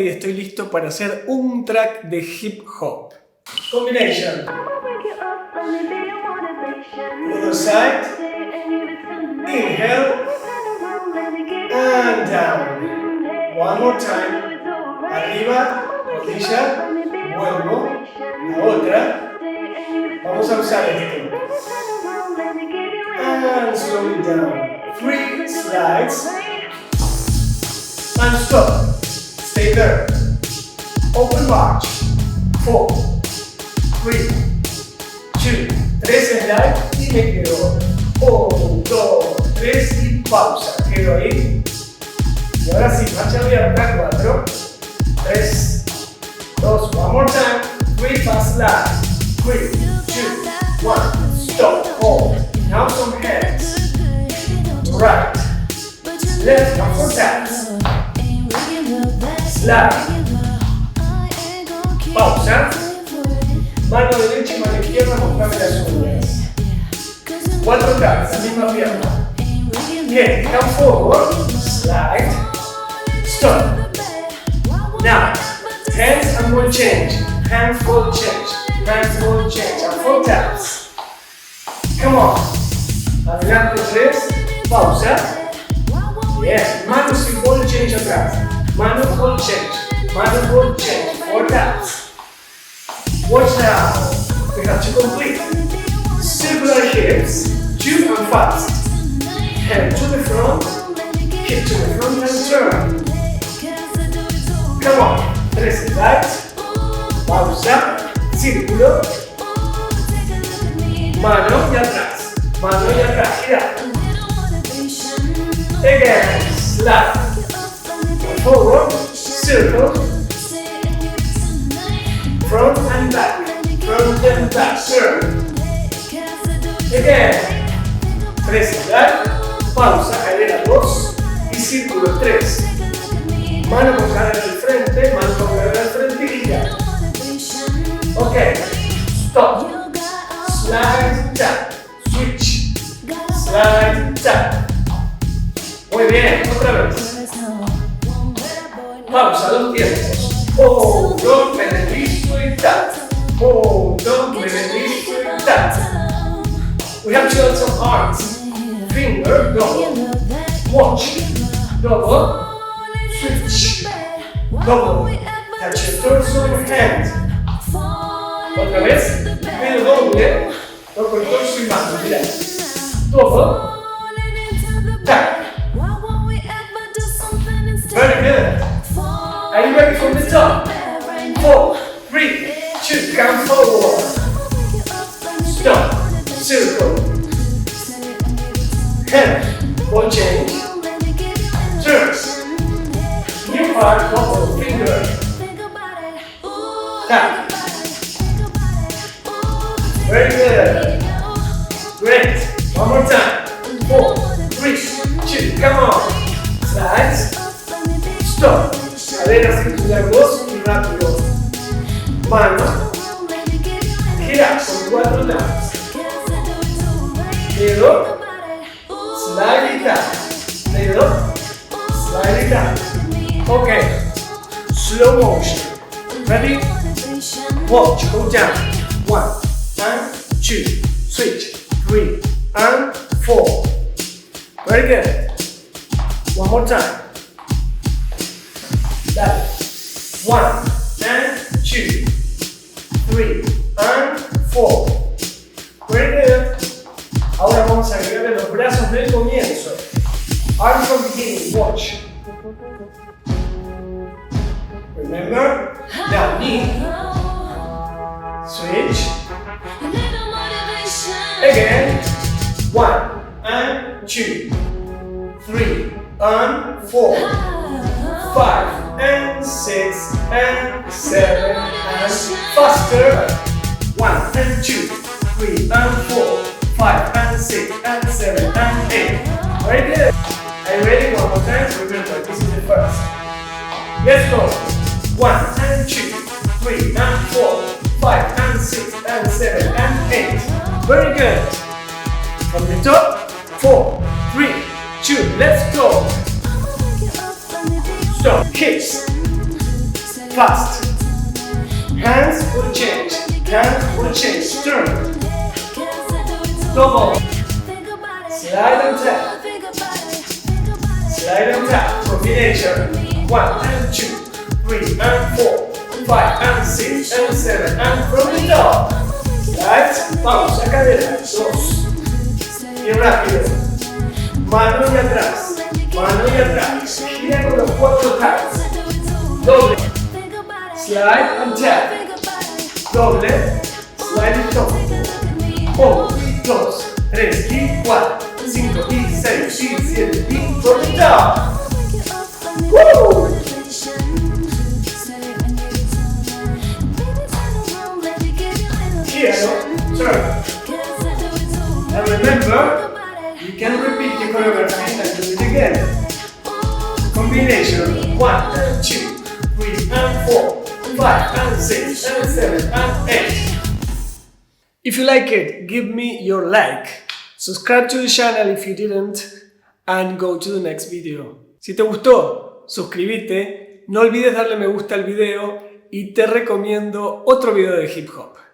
Y estoy listo para hacer un track de hip hop. Combination. Other side. Inhale. And down. One more time. Arriba, rodilla. Vuelvo. La otra. Vamos a usar esto. And slowly down. 3 slides. And stop. Stay there. Open march. 4, 3, 2, 3 slides y me quedo. 1, 2, 3 y pausa. Quedo ahí. Y ahora sí, marcha abierta. 4, 3, 2, one more time. 3 fast slides. 3, 2, 1. Stop. Hold. Now some hands. Right. Left. Now 4 taps. Slide. Pausa. Mano derecha y mano izquierda, mostrame las uñas. 4 taps, la misma pierna. Bien, come forward. Slide. Stop. Now, hands and will change. Hands will change. Hands will change. And 4 taps. Come on. Adelante 3. Pausa. Bien. Manos y ball change atrás. Manos ball change. Manos ball change. 4 taps. Watch now. We have to complete. Circular hips. 2 and fast. Hand to the front. Hip to the front and turn. Come on. 3 slides. Pausa. Círculo. Mano y atrás. Mano y atrás. Gira. Again. Slide. Forward. Circle. Front and back. Front and back. Turn. Again. 3 slides. Pausa. Cadera 2. Y círculo 3. Mano con cadera al frente. Mano con cadera al frente y gira. Ok. Stop. Slide, tap, switch, slide, tap. Muy bien, otra vez. Pausa, 2 tiempos. 1, me deslizo y tap. 1, me deslizo y tap. We have to add some arms. Finger, double. Watch, double. Switch, double. Touch your torso and hand. Otra vez. Dedo doble, toco el torso y mano, mira. Todo. Tap. Very good. Are you ready from the top? 4, 3, 2, come forward. Stop. Circle. Hand. Ball change. Turn. New part, double finger. Tap. Very good. Great. One more time. 4, 3, 2, come on. Slides. Stop. Cadera circular 2 y rápido. Mano. Gira con 4 taps. Dedo. Slide y tap. Dedo. Slide y tap. Ok. Slow motion. Ready? Watch. Go down. 1. And 2, switch, 3, and 4. Very good. One more time. That. 1, and 2, 3, and 4. Very good. Ahora vamos a agregarle los brazos del comienzo. Arms from beginning, watch. Remember? Now knee. Switch. Again, 1 and 2, 3 and 4, 5 and 6 and 7 and faster. 1 and 2, 3 and 4, 5 and 6 and 7 and 8. Very good. Are you ready? One more time. Remember, this is the first. Let's go. 1 and 2, 3 and 4, 5 and 6 and 7 and 8. Very good. From the top, 4, 3, 2, let's go. Stop. Hips. fast. Hands will change. Hands will change. Turn. Double. Slide and tap. Slide and tap. Combination. 1 and 2, 3 and 4, 5 and 6 and 7 and from the top. Slide. Pausa, cadera. 2. Y rápido. Mano y atrás. Mano y atrás. Gira con los 4 taps. Doble. Slide and tap. Doble. Slide y top. 1, 2, 3 y 4, 5 y 6 y 7 y from the top. Woo! Here, turn. And remember, you can repeat the choreography and do it again. Combination 1 and 2, 3 and 4, 5 and 6 and 7 and 8. If you like it, give me your like. Subscribe to the channel if you didn't, and go to the next video. Si te gustó, suscríbete, no olvides darle me gusta al video y te recomiendo otro video de hip hop.